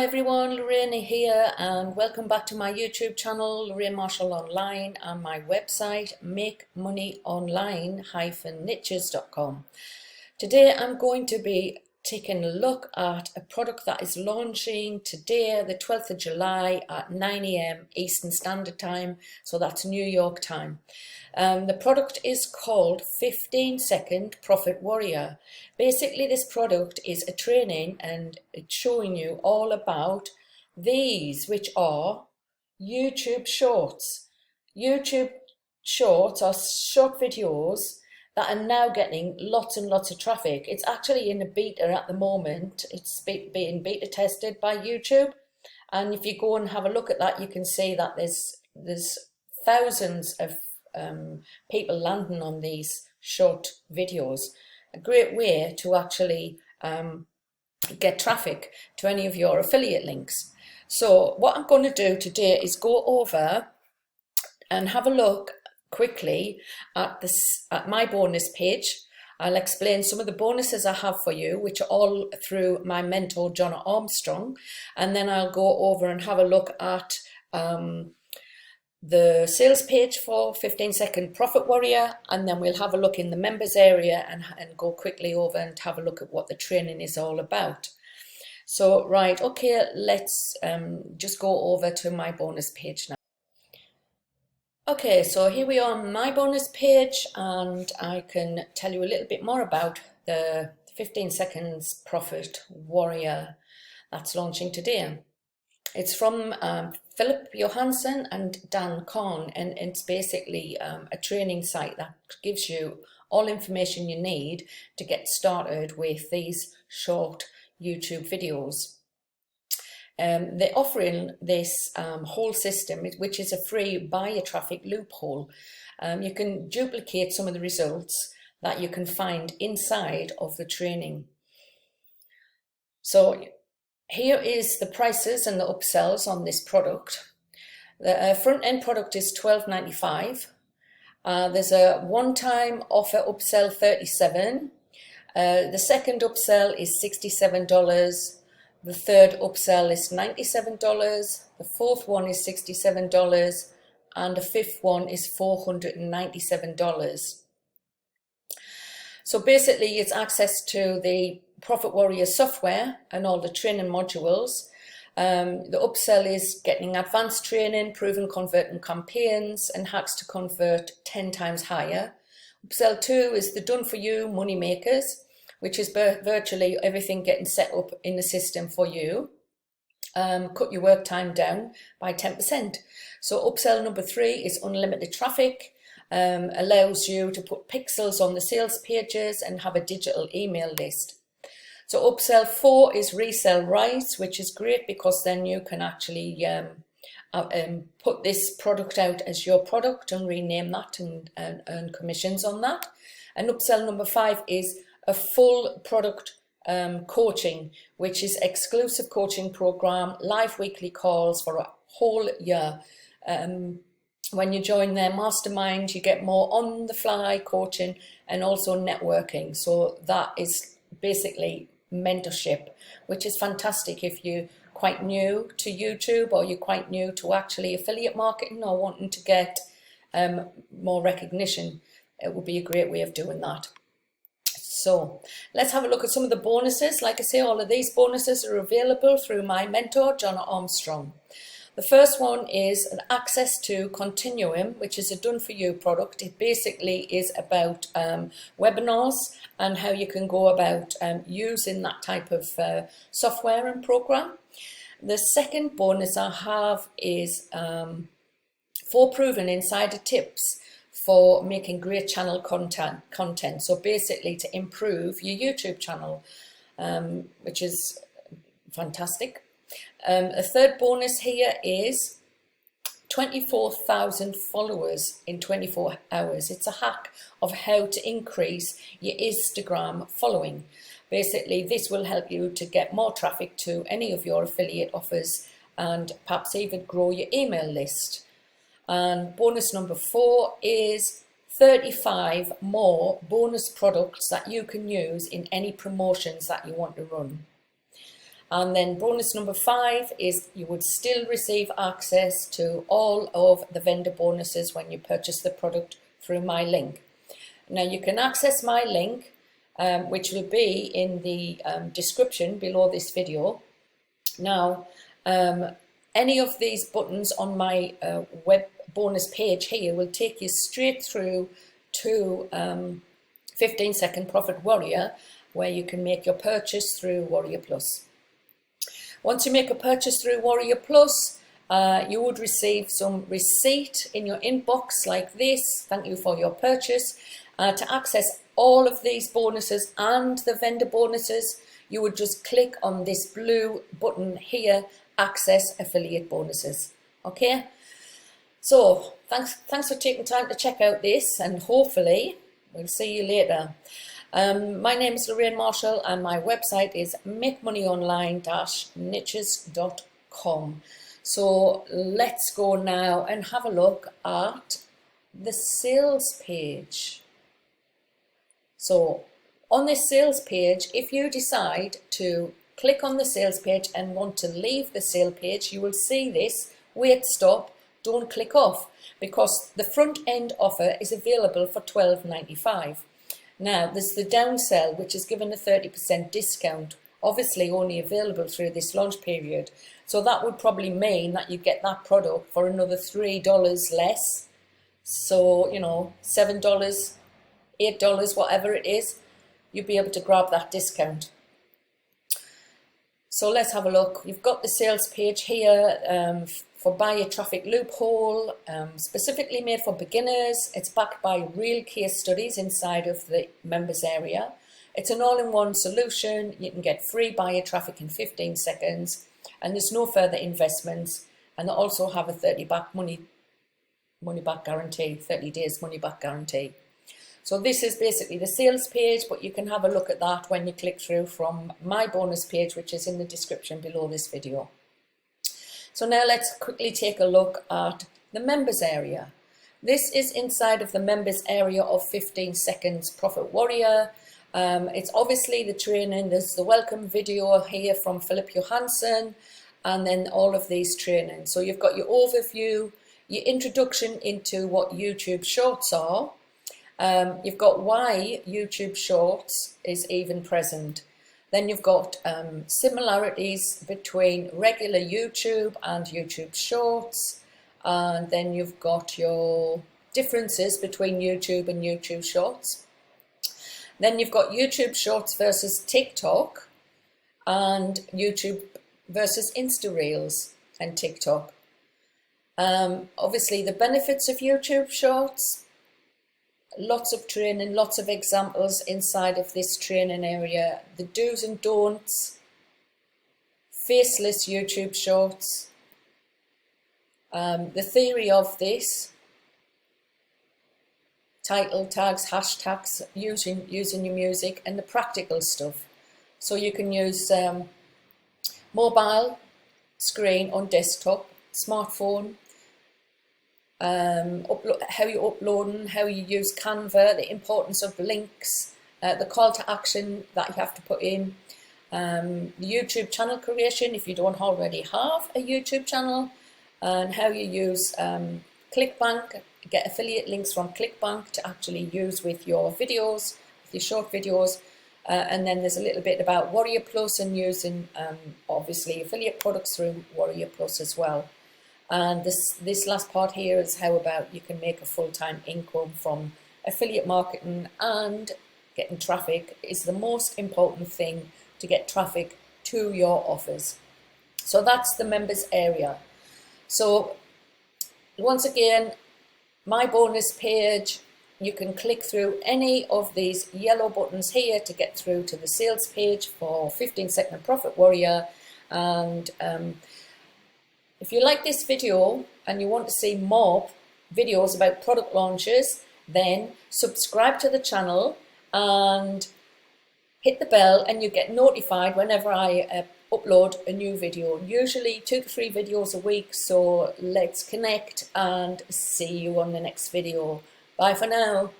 everyone, Lorraine here and welcome back to my YouTube channel, Lorraine Marshall Online, and my website makemoneyonline-niches.com. Today I'm going to be taking a look at a product that is launching today, the 12th of July at 9 AM Eastern Standard Time, so that's New York time. The product is called 15-Second Profit Warrior. Basically, this product is a training and it's showing you all about these, which are YouTube Shorts. YouTube Shorts are short videos that are now getting lots and lots of traffic. It's actually in a beta at the moment. It's being beta tested by YouTube. And if you go and have a look at that, you can see that there's thousands of people landing on these short videos. A great way to actually get traffic to any of your affiliate links. So what I'm going to do today is go over and have a look quickly at my bonus page. I'll explain some of the bonuses I have for you, which are all through my mentor John Armstrong, and then I'll go over and have a look at the sales page for 15-Second Profit Warrior, and then we'll have a look in the members area and go quickly over and have a look at what the training is all about. So right, okay, let's just go over to my bonus page now. Okay, so here we are on my bonus page, and I can tell you a little bit more about the 15 Seconds Profit Warrior that's launching today. It's from Philip Johansson and Dan Kahn, and it's basically a training site that gives you all information you need to get started with these short YouTube videos. They're offering this whole system, which is a free buyer traffic loophole. You can duplicate some of the results that you can find inside of the training. So here is the prices and the upsells on this product. The front-end product is $12.95. There's a one-time offer upsell $37. The second upsell is $67. The third upsell is $97. The fourth one is $67. And the fifth one is $497. So basically, it's access to the Profit Warrior software and all the training modules. The upsell is getting advanced training, proven converting campaigns, and hacks to convert 10 times higher. Upsell 2 is the done for you money makers, which is virtually everything getting set up in the system for you. Cut your work time down by 10%. So upsell number 3 is unlimited traffic. Allows you to put pixels on the sales pages and have a digital email list. So upsell 4 is resell rights, which is great because then you can actually put this product out as your product and rename that and earn commissions on that. And upsell number 5 is a full product coaching, which is exclusive coaching program, live weekly calls for a whole year. When you join their mastermind, you get more on-the-fly coaching and also networking. So that is basically mentorship, which is fantastic if you're quite new to YouTube or you're quite new to actually affiliate marketing or wanting to get more recognition. It would be a great way of doing that. So let's have a look at some of the bonuses. Like I say, all of these bonuses are available through my mentor, John Armstrong. The first one is an Access to Continuum, which is a done-for-you product. It basically is about webinars and how you can go about using that type of software and program. The second bonus I have is 4 proven insider tips for making great channel content. So basically to improve your YouTube channel, which is fantastic. A third bonus here is 24,000 followers in 24 hours. It's a hack of how to increase your Instagram following. Basically, this will help you to get more traffic to any of your affiliate offers and perhaps even grow your email list. And bonus number 4 is 35 more bonus products that you can use in any promotions that you want to run. And then bonus number 5 is you would still receive access to all of the vendor bonuses when you purchase the product through my link. Now you can access my link, which will be in the description below this video. Now, any of these buttons on my web bonus page here will take you straight through to 15-second Profit Warrior, where you can make your purchase through Warrior Plus. Once you make a purchase through Warrior Plus, you would receive some receipt in your inbox like this. Thank you for your purchase. To access all of these bonuses and the vendor bonuses, you would just click on this blue button here, Access Affiliate Bonuses. Okay, so thanks for taking time to check out this, and hopefully we'll see you later. My name is Lorraine Marshall and my website is makemoneyonline-niches.com. So let's go now and have a look at the sales page. So on this sales page, if you decide to click on the sales page and want to leave the sale page, you will see this, wait, stop, don't click off, because the front end offer is available for $12.95. Now there's the downsell, which is given a 30% discount, obviously only available through this launch period. So that would probably mean that you get that product for another $3 less. So, you know, $7, $8, whatever it is, you'll be able to grab that discount. So let's have a look. You've got the sales page here for buyer traffic loophole, specifically made for beginners. It's backed by real case studies inside of the members area. It's an all-in-one solution. You can get free buyer traffic in 15 seconds, and there's no further investments. And they also have a 30 back money back guarantee, 30 days money back guarantee. So this is basically the sales page, but you can have a look at that when you click through from my bonus page, which is in the description below this video. So now let's quickly take a look at the members area. This is inside of the members area of 15 seconds Profit Warrior. It's obviously the training. There's the welcome video here from Philip Johansson, and then all of these trainings. So you've got your overview, your introduction into what YouTube Shorts are. You've got why YouTube Shorts is even present. Then you've got similarities between regular YouTube and YouTube Shorts. And then you've got your differences between YouTube and YouTube Shorts. Then you've got YouTube Shorts versus TicToc, and YouTube versus Insta Reels and TicToc. Obviously the benefits of YouTube Shorts. Lots of training, lots of examples inside of this training area. The do's and don'ts, faceless YouTube Shorts, the theory of this, title tags, hashtags, using your music, and the practical stuff. So you can use mobile screen on desktop, smartphone, how you upload, how you use Canva, the importance of links, the call to action that you have to put in, the YouTube channel creation if you don't already have a YouTube channel, and how you use ClickBank, get affiliate links from ClickBank to actually use with your videos, with your short videos, and then there's a little bit about Warrior Plus and using obviously affiliate products through Warrior Plus as well. And this last part here is how about you can make a full-time income from affiliate marketing, and getting traffic is the most important thing to get traffic to your offers. So that's the members area. So once again, my bonus page, you can click through any of these yellow buttons here to get through to the sales page for 15-second Profit Warrior. And if you like this video and you want to see more videos about product launches, then subscribe to the channel and hit the bell, and you get notified whenever I upload a new video. Usually 2 to 3 videos a week. So let's connect and see you on the next video. Bye for now.